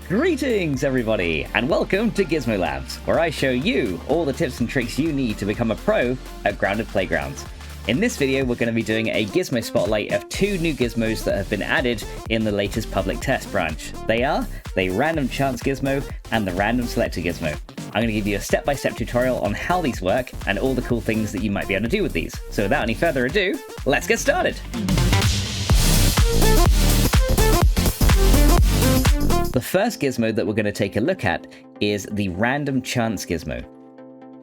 Greetings everybody, and welcome to Gizmo Labs, where I show you all the tips and tricks you need to become a pro at grounded playgrounds. In this video, we're going to be doing a gizmo spotlight of two new gizmos that have been added in the latest public test branch. They are the random chance gizmo and the random selector gizmo. I'm going to give you a step-by-step tutorial on how these work and all the cool things that you might be able to do with these. So without any further ado, let's get started! The first gizmo that we're going to take a look at is the random chance gizmo.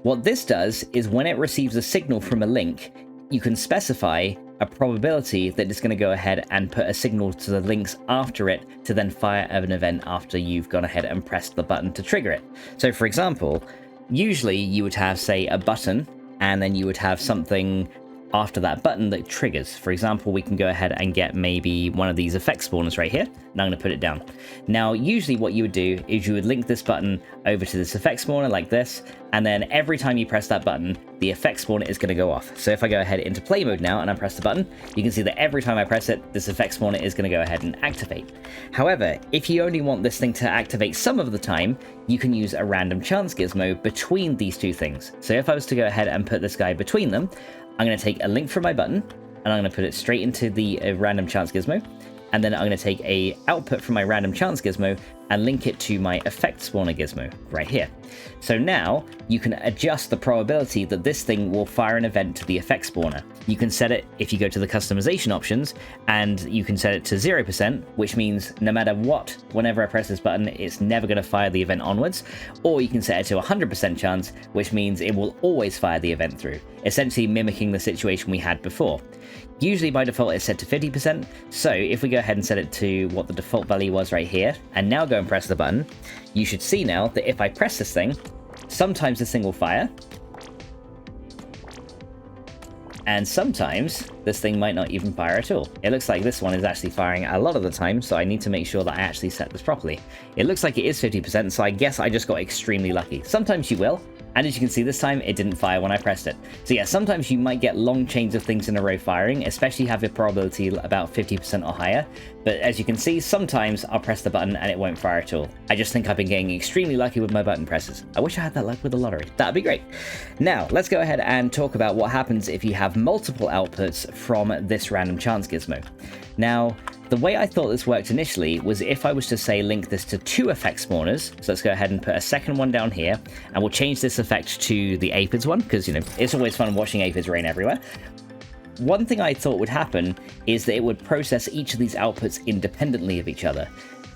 What this does is when it receives a signal from a link, you can specify a probability that it's going to go ahead and put a signal to the links after it to then fire an event after you've gone ahead and pressed the button to trigger it. So for example, usually you would have, say, a button, and then you would have something after that button that triggers. For example, we can go ahead and get maybe one of these effect spawners right here, and I'm going to put it down. Now, usually what you would do is you would link this button over to this effect spawner like this, and then every time you press that button, the effect spawner is going to go off. So if I go ahead into play mode now and I press the button, you can see that every time I press it, this effect spawner is going to go ahead and activate. However, if you only want this thing to activate some of the time, you can use a random chance gizmo between these two things. So if I was to go ahead and put this guy between them, I'm going to take a link from my button, and I'm going to put it straight into the random chance gizmo, and then I'm going to take a output from my random chance gizmo and link it to my effect spawner gizmo right here. So now you can adjust the probability that this thing will fire an event to the effect spawner. You can set it, if you go to the customization options, and you can set it to 0%, which means no matter what, whenever I press this button, it's never going to fire the event onwards, or you can set it to 100% chance, which means it will always fire the event through, essentially mimicking the situation we had before. Usually by default it's set to 50%, so if we go ahead and set it to what the default value was right here, and now go and press the button, you should see now that if I press this thing, sometimes this thing will fire, and sometimes this thing might not even fire at all. It looks like this one is actually firing a lot of the time, so I need to make sure that I actually set this properly. It looks like it is 50%, so I guess I just got extremely lucky. Sometimes you will. And as you can see, this time it didn't fire when I pressed it. So yeah, sometimes you might get long chains of things in a row firing, especially have your probability about 50% or higher. But as you can see, sometimes I'll press the button and it won't fire at all. I just think I've been getting extremely lucky with my button presses. I wish I had that luck with the lottery. That'd be great. Now, let's go ahead and talk about what happens if you have multiple outputs from this random chance gizmo. Now, the way I thought this worked initially was if I was to say link this to two effect spawners. So let's go ahead and put a second one down here, and we'll change this effect to the aphids one, because, you know, it's always fun watching aphids rain everywhere. One thing I thought would happen is that it would process each of these outputs independently of each other.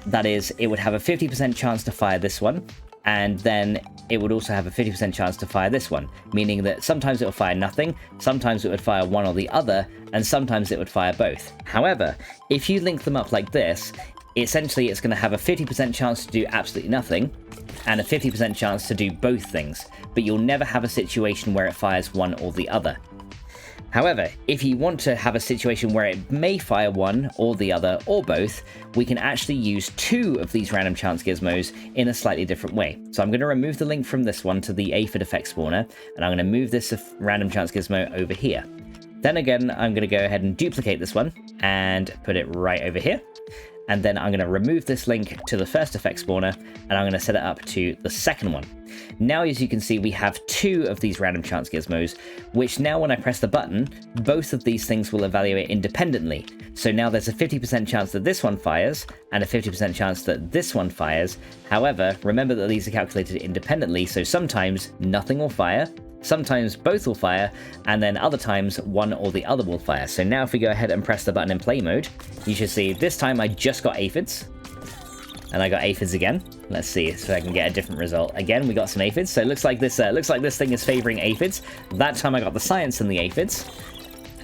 That is, it would have a 50% chance to fire this one, and then it would also have a 50% chance to fire this one, meaning that sometimes it will fire nothing, sometimes it would fire one or the other, and sometimes it would fire both. However, if you link them up like this, essentially it's going to have a 50% chance to do absolutely nothing, and a 50% chance to do both things, but you'll never have a situation where it fires one or the other. However, if you want to have a situation where it may fire one or the other or both, we can actually use two of these random chance gizmos in a slightly different way. So I'm going to remove the link from this one to the aphid effect spawner, and I'm going to move this random chance gizmo over here. Then again, I'm going to go ahead and duplicate this one and put it right over here. And then I'm going to remove this link to the first effect spawner, and I'm going to set it up to the second one. Now, as you can see, we have two of these random chance gizmos, which now when I press the button, both of these things will evaluate independently. So now there's a 50% chance that this one fires, and a 50% chance that this one fires. However, remember that these are calculated independently, so sometimes nothing will fire, sometimes both will fire, and then other times one or the other will fire. So now if we go ahead and press the button in play mode, you should see this time I just got aphids, and I got aphids again. Let's see if I can get a different result. Again, we got some aphids, so it looks like this thing is favoring aphids. That time I got the science and the aphids,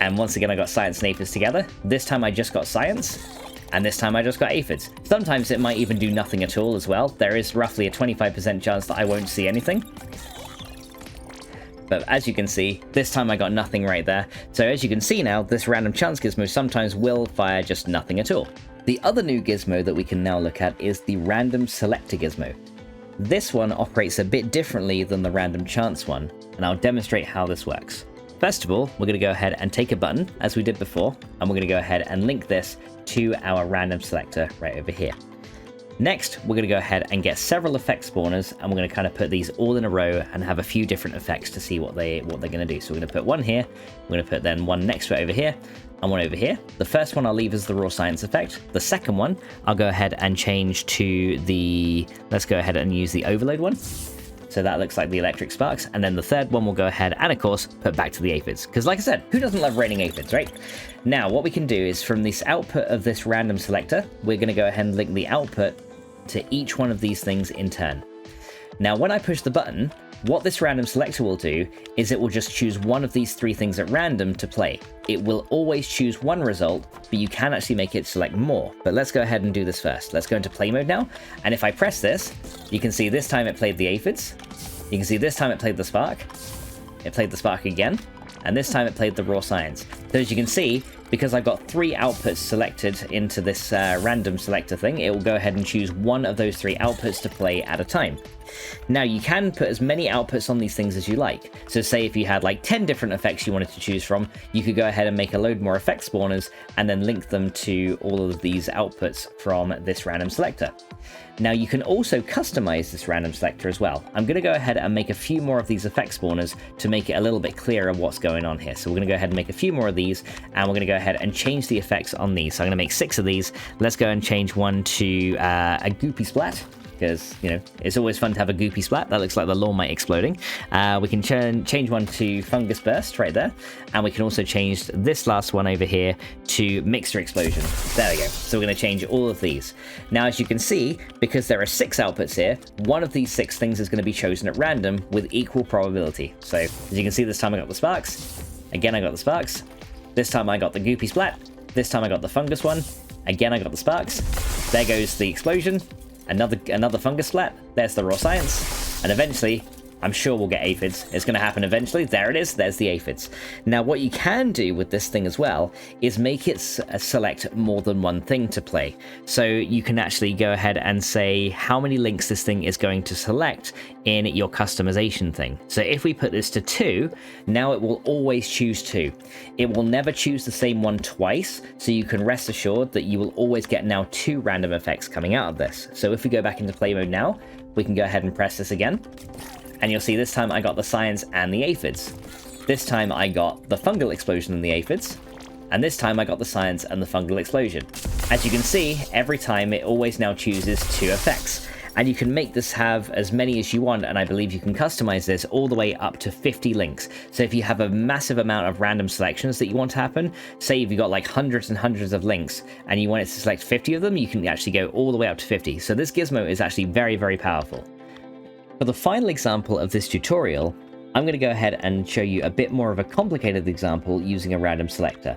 and once again I got science and aphids together. This time I just got science, and this time I just got aphids. Sometimes it might even do nothing at all as well. There is roughly a 25% chance that I won't see anything. But as you can see, this time I got nothing right there. So as you can see now, this random chance gizmo sometimes will fire just nothing at all. The other new gizmo that we can now look at is the random selector gizmo. This one operates a bit differently than the random chance one, and I'll demonstrate how this works. First of all, we're going to go ahead and take a button, as we did before, and we're going to go ahead and link this to our random selector right over here. Next, we're going to go ahead and get several effect spawners, and we're going to kind of put these all in a row and have a few different effects to see what they're going to do. So we're going to put one here, we're going to put then one next to it over here, and one over here. The first one I'll leave as the raw science effect. The second one, I'll go ahead and change to the, let's go ahead and use the overload one. So that looks like the electric sparks. And then the third one we'll go ahead and, of course, put back to the aphids. Because like I said, who doesn't love raining aphids, right? Now, what we can do is from this output of this random selector, we're going to go ahead and link the output to each one of these things in turn. Now, when I push the button, what this random selector will do is it will just choose one of these three things at random to play. It will always choose one result, but you can actually make it select more. But let's go ahead and do this first. Let's go into play mode now. And if I press this, you can see this time it played the aphids. You can see this time it played the spark. It played the spark again. And this time it played the raw science. So as you can see, because I've got three outputs selected into this random selector thing, it will go ahead and choose one of those three outputs to play at a time. Now you can put as many outputs on these things as you like. So say if you had like 10 different effects you wanted to choose from, you could go ahead and make a load more effect spawners and then link them to all of these outputs from this random selector. Now you can also customize this random selector as well. I'm going to go ahead and make a few more of these effect spawners to make it a little bit clearer what's going on here. So we're going to go ahead and make a few more of these, and we're going to go ahead and change the effects on these. So I'm going to make 6 of these. Let's go and change one to a goopy splat, because, you know, it's always fun to have a goopy splat. That looks like the lawn might exploding. We can change one to fungus burst right there. And we can also change this last one over here to mixer explosion. There we go. So we're going to change all of these. Now, as you can see, because there are 6 outputs here, one of these 6 things is going to be chosen at random with equal probability. So as you can see, this time I got the sparks. Again, I got the sparks. This time I got the goopy splat. This time I got the fungus one. Again, I got the sparks. There goes the explosion. Another fungus splat. There's the raw science. And eventually, I'm sure we'll get aphids. It's going to happen eventually. There it is. There's the aphids. Now, what you can do with this thing as well is make it select more than one thing to play. So you can actually go ahead and say how many links this thing is going to select in your customization thing. So if we put this to 2, now it will always choose 2. It will never choose the same one twice. So you can rest assured that you will always get now 2 random effects coming out of this. So if we go back into play mode now, we can go ahead and press this again. And you'll see this time I got the science and the aphids. This time I got the fungal explosion and the aphids. And this time I got the science and the fungal explosion. As you can see, every time it always now chooses 2 effects. And you can make this have as many as you want, and I believe you can customize this all the way up to 50 links. So if you have a massive amount of random selections that you want to happen, say if you've got like hundreds and hundreds of links, and you want it to select 50 of them, you can actually go all the way up to 50. So this gizmo is actually very, very powerful. For the final example of this tutorial, I'm going to go ahead and show you a bit more of a complicated example using a random selector.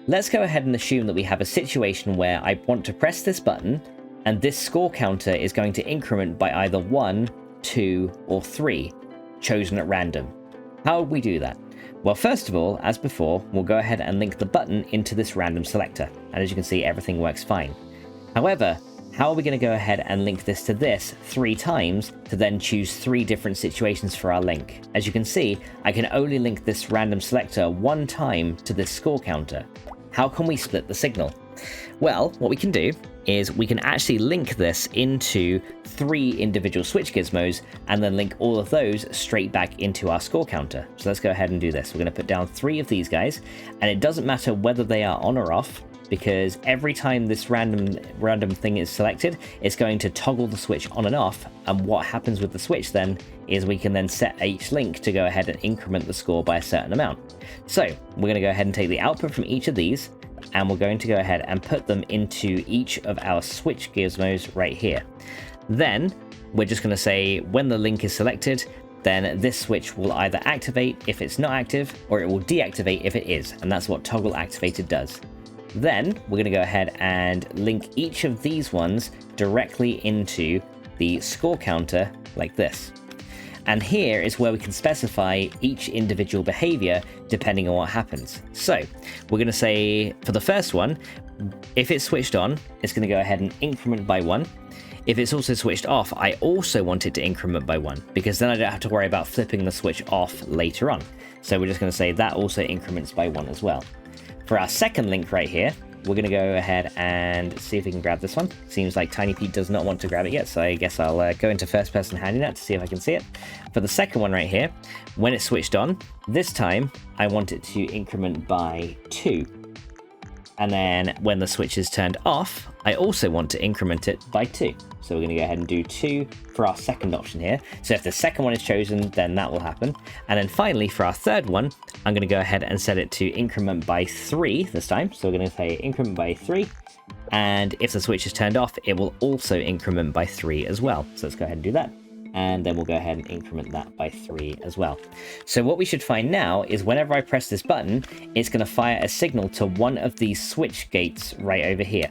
Let's go ahead and assume that we have a situation where I want to press this button, and this score counter is going to increment by either 1, 2, or 3, chosen at random. How would we do that? Well, first of all, as before, we'll go ahead and link the button into this random selector, and as you can see, everything works fine. However, how are we going to go ahead and link this to this 3 times to then choose 3 different situations for our link? As you can see, I can only link this random selector 1 time to this score counter. How can we split the signal? Well, what we can do is we can actually link this into 3 individual switch gizmos and then link all of those straight back into our score counter. So let's go ahead and do this. We're going to put down 3 of these guys, and it doesn't matter whether they are on or off, because every time this random thing is selected, it's going to toggle the switch on and off, and what happens with the switch then is we can then set each link to go ahead and increment the score by a certain amount. So we're going to go ahead and take the output from each of these, and we're going to go ahead and put them into each of our switch gizmos right here. Then we're just going to say when the link is selected, then this switch will either activate if it's not active, or it will deactivate if it is, and that's what toggle activated does. Then we're going to go ahead and link each of these ones directly into the score counter like this. And here is where we can specify each individual behavior depending on what happens. So we're going to say for the first one, if it's switched on, it's going to go ahead and increment by 1. If it's also switched off, I also want it to increment by 1, because then I don't have to worry about flipping the switch off later on. So we're just going to say that also increments by 1 as well. For our second link right here, we're going to go ahead and see if we can grab this one. Seems like Tiny Pete does not want to grab it yet, so I guess I'll go into first person HandyNet to see if I can see it. For the second one right here, when it's switched on, this time I want it to increment by 2. And then when the switch is turned off, I also want to increment it by 2. So we're going to go ahead and do 2 for our second option here. So if the second one is chosen, then that will happen. And then finally, for our third one, I'm going to go ahead and set it to increment by 3 this time. So we're going to say increment by 3. And if the switch is turned off, it will also increment by 3 as well. So let's go ahead and do that. And then we'll go ahead and increment that by 3 as well. So what we should find now is whenever I press this button, it's going to fire a signal to one of these switch gates right over here.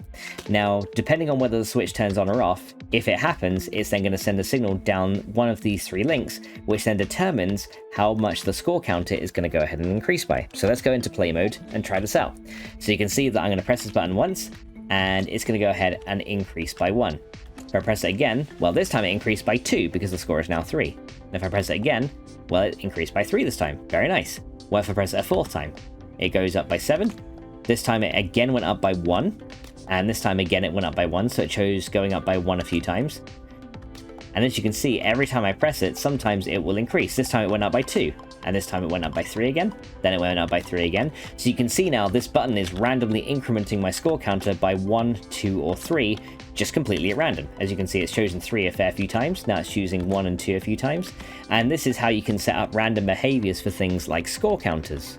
Now, depending on whether the switch turns on or off, if it happens, it's then going to send a signal down one of these 3 links, which then determines how much the score counter is going to go ahead and increase by. So let's go into play mode and try this out. So you can see that I'm going to press this button once, and it's going to go ahead and increase by 1. If I press it again, well, this time it increased by 2 because the score is now 3. And if I press it again, well, it increased by 3 this time. Very nice. Well, if I press it a 4th time, it goes up by 7. This time it again went up by 1. And this time again it went up by 1, so it chose going up by 1 a few times. And as you can see, every time I press it, sometimes it will increase. This time it went up by 2. And this time it went up by 3 again. Then it went up by 3 again. So you can see now this button is randomly incrementing my score counter by 1, 2, or 3, just completely at random. As you can see, it's chosen 3 a fair few times. Now it's choosing 1 and 2 a few times. And this is how you can set up random behaviors for things like score counters.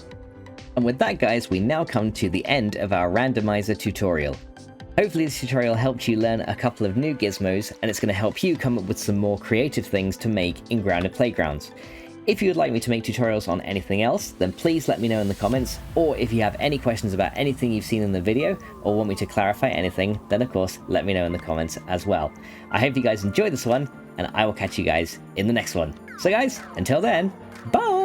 And with that, guys, we now come to the end of our randomizer tutorial. Hopefully this tutorial helped you learn a couple of new gizmos, and it's going to help you come up with some more creative things to make in Grounded Playgrounds. If you would like me to make tutorials on anything else, then please let me know in the comments, or if you have any questions about anything you've seen in the video, or want me to clarify anything, then of course let me know in the comments as well. I hope you guys enjoyed this one, and I will catch you guys in the next one. So guys, until then, bye!